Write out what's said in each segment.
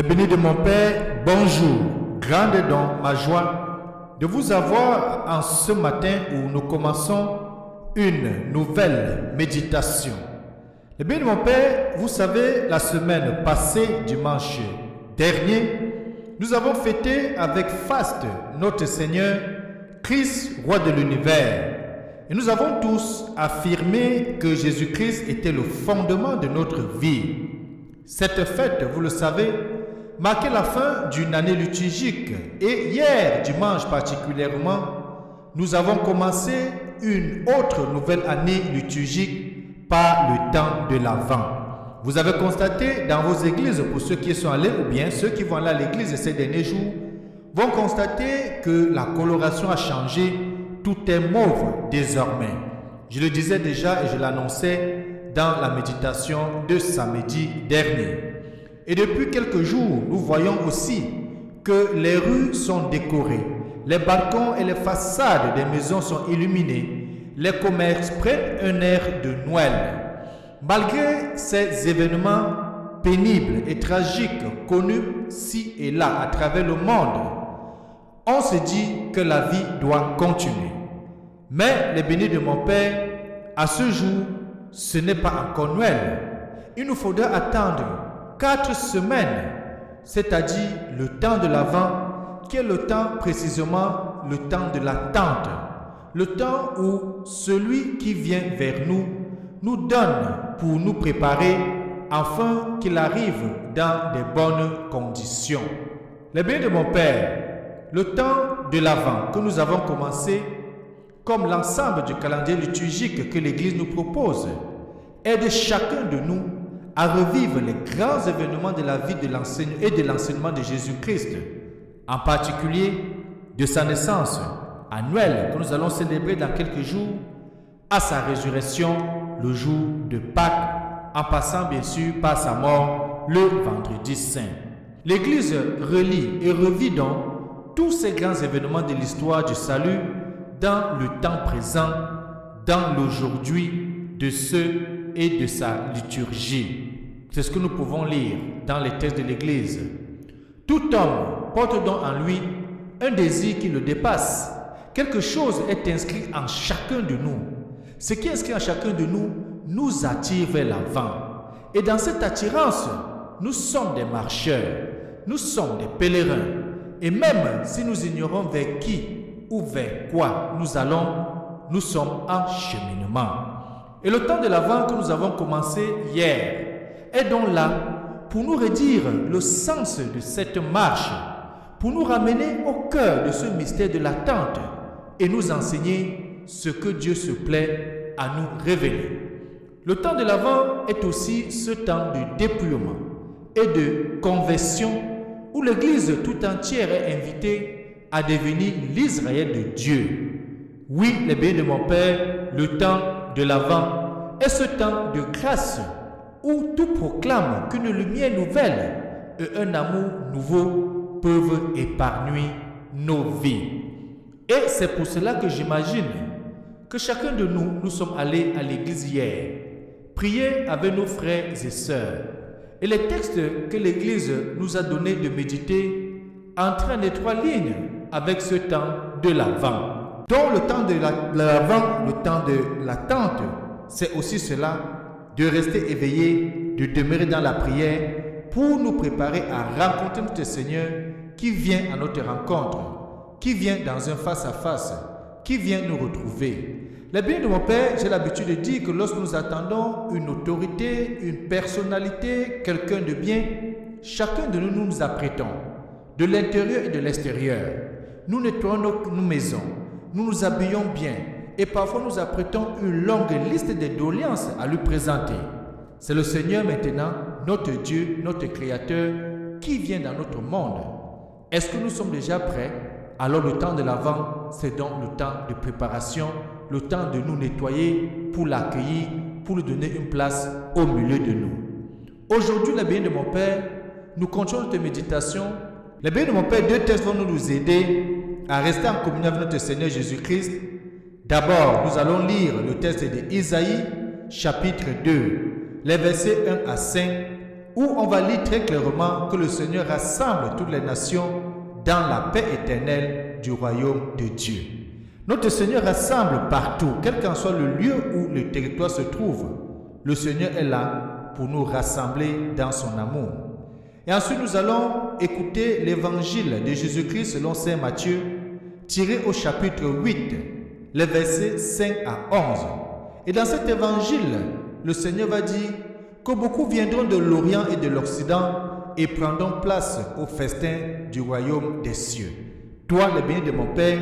Le béni de mon Père, bonjour. Grande est donc ma joie de vous avoir en ce matin où nous commençons une nouvelle méditation. Le béni de mon Père, vous savez, la semaine passée, dimanche dernier, nous avons fêté avec faste notre Seigneur, Christ, roi de l'univers. Et nous avons tous affirmé que Jésus-Christ était le fondement de notre vie. Cette fête, vous le savez, marquait la fin d'une année liturgique. Et hier, dimanche particulièrement, nous avons commencé une autre nouvelle année liturgique par le temps de l'Avent. Vous avez constaté dans vos églises, pour ceux qui sont allés ou bien ceux qui vont aller à l'église ces derniers jours, vont constater que la coloration a changé, tout est mauve désormais. Je le disais déjà et je l'annonçais dans la méditation de samedi dernier. Et depuis quelques jours, nous voyons aussi que les rues sont décorées, les balcons et les façades des maisons sont illuminés, les commerces prennent un air de Noël. Malgré ces événements pénibles et tragiques connus ci et là à travers le monde, on se dit que la vie doit continuer. Mais, les bénis de mon Père, à ce jour, ce n'est pas encore Noël. Il nous faudra attendre 4 semaines, c'est-à-dire le temps de l'Avent, qui est le temps précisément, le temps de l'attente. Le temps où celui qui vient vers nous, nous donne pour nous préparer afin qu'il arrive dans de bonnes conditions. Les bénis de mon Père, le temps de l'Avent que nous avons commencé, comme l'ensemble du calendrier liturgique que l'Église nous propose, aide chacun de nous à revivre les grands événements de la vie de l'enseignement et de l'enseignement de Jésus-Christ, en particulier de sa naissance à Noël, que nous allons célébrer dans quelques jours, à sa résurrection le jour de Pâques, en passant bien sûr par sa mort le vendredi saint. L'Église relie et revit donc tous ces grands événements de l'histoire du salut dans le temps présent, dans l'aujourd'hui de ceux et de sa liturgie. C'est ce que nous pouvons lire dans les textes de l'Église. Tout homme porte donc en lui un désir qui le dépasse. Quelque chose est inscrit en chacun de nous. Ce qui est inscrit en chacun de nous nous attire vers l'avant. Et dans cette attirance, nous sommes des marcheurs, nous sommes des pèlerins. Et même si nous ignorons vers qui ou vers quoi nous allons, nous sommes en cheminement. Et le temps de l'Avent que nous avons commencé hier est donc là pour nous redire le sens de cette marche, pour nous ramener au cœur de ce mystère de l'attente et nous enseigner ce que Dieu se plaît à nous révéler. Le temps de l'Avent est aussi ce temps de dépouillement et de conversion où l'Église tout entière est invitée à devenir l'Israël de Dieu. Oui, les bénis de mon Père, le temps de l'Avent est ce temps de grâce où tout proclame qu'une lumière nouvelle et un amour nouveau peuvent épargner nos vies. Et c'est pour cela que j'imagine que chacun de nous, nous sommes allés à l'église hier, prier avec nos frères et sœurs. Et les textes que l'église nous a donné de méditer entrent en étroite ligne avec ce temps de l'Avent. Donc le temps de l'Avent, le temps de l'attente, c'est aussi cela, de rester éveillé, de demeurer dans la prière pour nous préparer à rencontrer notre Seigneur qui vient à notre rencontre, qui vient dans un face-à-face, qui vient nous retrouver. Les bénis de mon Père, j'ai l'habitude de dire que lorsque nous attendons une autorité, une personnalité, quelqu'un de bien, chacun de nous nous apprêtons, de l'intérieur et de l'extérieur. Nous nettoyons nos maisons, nous nous habillons bien et parfois nous apprêtons une longue liste de doléances à lui présenter. C'est le Seigneur maintenant, notre Dieu, notre Créateur, qui vient dans notre monde. Est-ce que nous sommes déjà prêts? Alors le temps de l'Avent, c'est donc le temps de préparation, le temps de nous nettoyer pour l'accueillir, pour lui donner une place au milieu de nous. Aujourd'hui, les bénis de mon Père, nous continuons notre méditation. Les bénis de mon Père, 2 textes vont nous aider à rester en communion avec notre Seigneur Jésus-Christ. D'abord, nous allons lire le texte d'Ésaïe, chapitre 2, les versets 1 à 5, où on va lire très clairement que le Seigneur rassemble toutes les nations dans la paix éternelle du royaume de Dieu. Notre Seigneur rassemble partout, quel qu'en soit le lieu où le territoire se trouve. Le Seigneur est là pour nous rassembler dans son amour. Et ensuite, nous allons écouter l'évangile de Jésus-Christ selon saint Matthieu, tiré au chapitre 8, les versets 5 à 11. Et dans cet évangile, le Seigneur va dire que beaucoup viendront de l'Orient et de l'Occident et prendront place au festin du royaume des cieux. Toi, le béni de mon Père,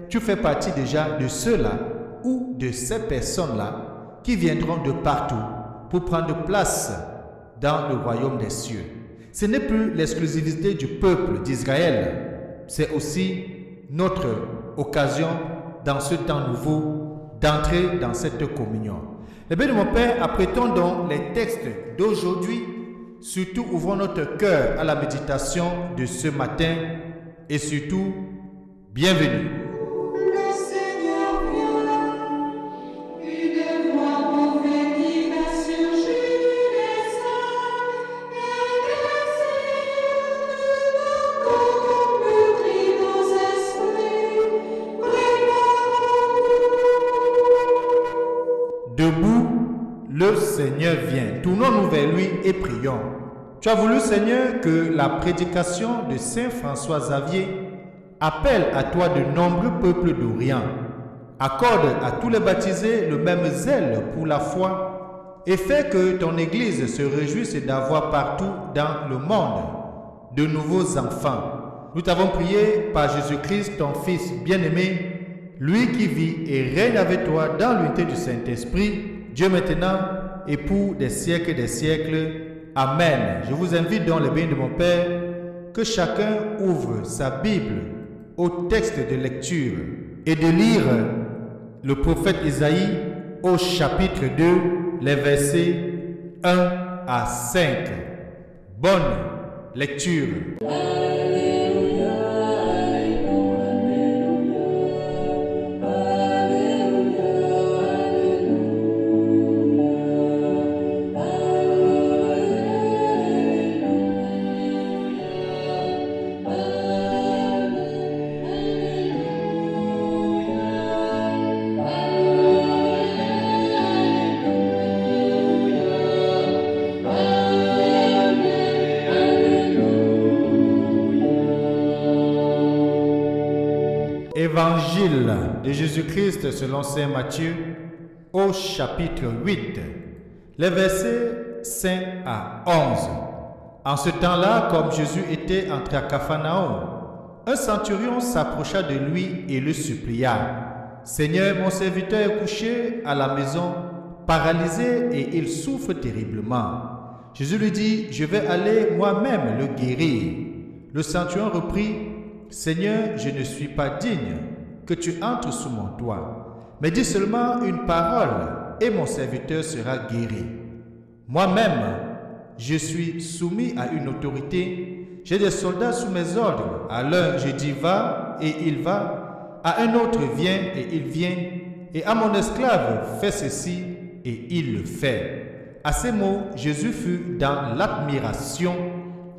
tu fais partie déjà de ceux-là ou de ces personnes-là qui viendront de partout pour prendre place dans le royaume des cieux. Ce n'est plus l'exclusivité du peuple d'Israël, c'est aussi notre occasion dans ce temps nouveau d'entrer dans cette communion. Le bien de mon Père, apprêtons donc les textes d'aujourd'hui, surtout ouvrons notre cœur à la méditation de ce matin et surtout, bienvenue. Debout, le Seigneur vient. Tournons-nous vers lui et prions. Tu as voulu, Seigneur, que la prédication de Saint François Xavier appelle à toi de nombreux peuples d'Orient. Accorde à tous les baptisés le même zèle pour la foi et fais que ton Église se réjouisse d'avoir partout dans le monde de nouveaux enfants. Nous t'avons prié par Jésus-Christ, ton Fils bien-aimé, lui qui vit et règne avec toi dans l'unité du Saint-Esprit, Dieu maintenant et pour des siècles et des siècles. Amen. Je vous invite dans le bien de mon Père que chacun ouvre sa Bible au texte de lecture et de lire le prophète Isaïe au chapitre 2, les versets 1 à 5. Bonne lecture. Évangile de Jésus-Christ selon saint Matthieu au chapitre 8, les versets 5 à 11. En ce temps-là, comme Jésus était entré à Capharnaüm, un centurion s'approcha de lui et le supplia. « Seigneur, mon serviteur est couché à la maison, paralysé et il souffre terriblement. » Jésus lui dit « Je vais aller moi-même le guérir. » Le centurion reprit « Seigneur, je ne suis pas digne que tu entres sous mon toit, mais dis seulement une parole et mon serviteur sera guéri. Moi-même, je suis soumis à une autorité, j'ai des soldats sous mes ordres. À l'un, je dis va et il va, à un autre viens et il vient, et à mon esclave fais ceci et il le fait. » À ces mots, Jésus fut dans l'admiration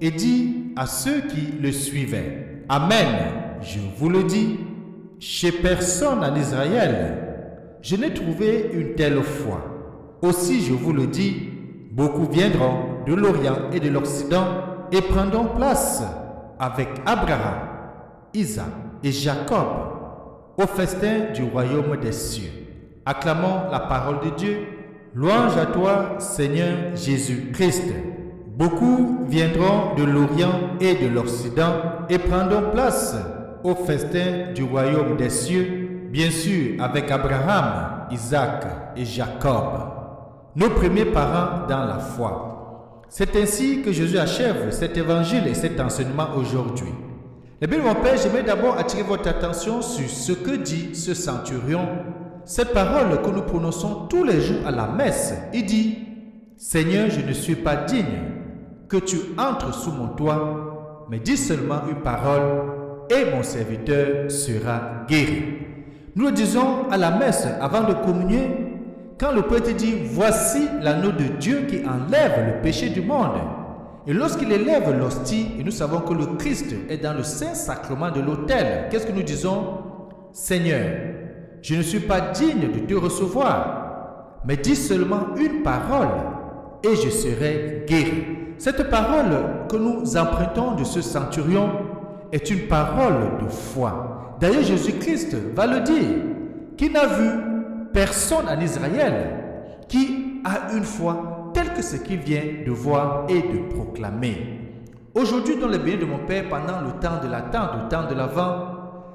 et dit à ceux qui le suivaient, « Amen, je vous le dis, chez personne en Israël, je n'ai trouvé une telle foi. Aussi, je vous le dis, beaucoup viendront de l'Orient et de l'Occident et prendront place avec Abraham, Isaac et Jacob au festin du royaume des cieux. » Acclamons la parole de Dieu. Louange à toi, Seigneur Jésus-Christ. Beaucoup viendront de l'Orient et de l'Occident et prendront place au festin du royaume des cieux, bien sûr avec Abraham, Isaac et Jacob, nos premiers parents dans la foi. C'est ainsi que Jésus achève cet évangile et cet enseignement aujourd'hui. Eh bien, mon Père, j'aimerais d'abord attirer votre attention sur ce que dit ce centurion. Cette parole que nous prononçons tous les jours à la messe, il dit « Seigneur, je ne suis pas digne que tu entres sous mon toit, mais dis seulement une parole et mon serviteur sera guéri. » Nous le disons à la messe avant de communier, quand le prêtre dit « Voici l'agneau de Dieu qui enlève le péché du monde », Et lorsqu'il élève l'hostie, et nous savons que le Christ est dans le Saint-Sacrement de l'autel, qu'est-ce que nous disons? Seigneur, je ne suis pas digne de te recevoir, mais dis seulement une parole et je serai guéri. Cette parole que nous empruntons de ce centurion est une parole de foi. D'ailleurs, Jésus-Christ va le dire, qu'il n'a vu personne en Israël qui a une foi telle que ce qu'il vient de voir et de proclamer. Aujourd'hui, dans le béni de mon Père, pendant le temps de l'attente, le temps de l'Avent,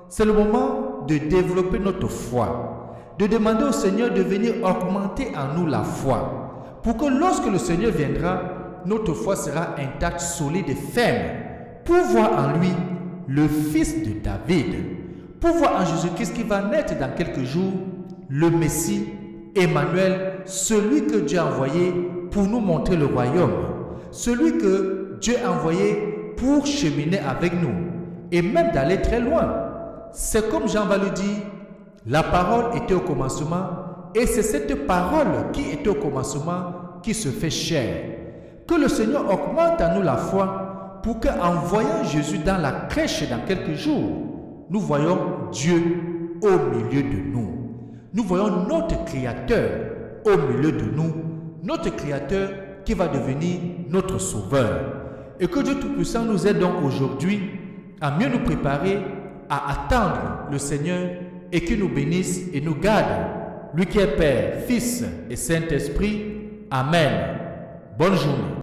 c'est le moment de développer notre foi, de demander au Seigneur de venir augmenter en nous la foi, pour que lorsque le Seigneur viendra, notre foi sera intacte, solide et ferme, pour voir en lui le Fils de David, pour voir en Jésus-Christ qui va naître dans quelques jours, le Messie, Emmanuel, celui que Dieu a envoyé pour nous montrer le royaume, celui que Dieu a envoyé pour cheminer avec nous et même d'aller très loin. C'est comme Jean va le dire, la parole était au commencement et c'est cette parole qui était au commencement qui se fait chair. Que le Seigneur augmente en nous la foi pour qu'en voyant Jésus dans la crèche dans quelques jours, nous voyons Dieu au milieu de nous. Nous voyons notre Créateur au milieu de nous, notre Créateur qui va devenir notre Sauveur. Et que Dieu Tout-Puissant nous aide donc aujourd'hui à mieux nous préparer à attendre le Seigneur et qu'il nous bénisse et nous garde. Lui qui est Père, Fils et Saint-Esprit. Amen. Bonne journée.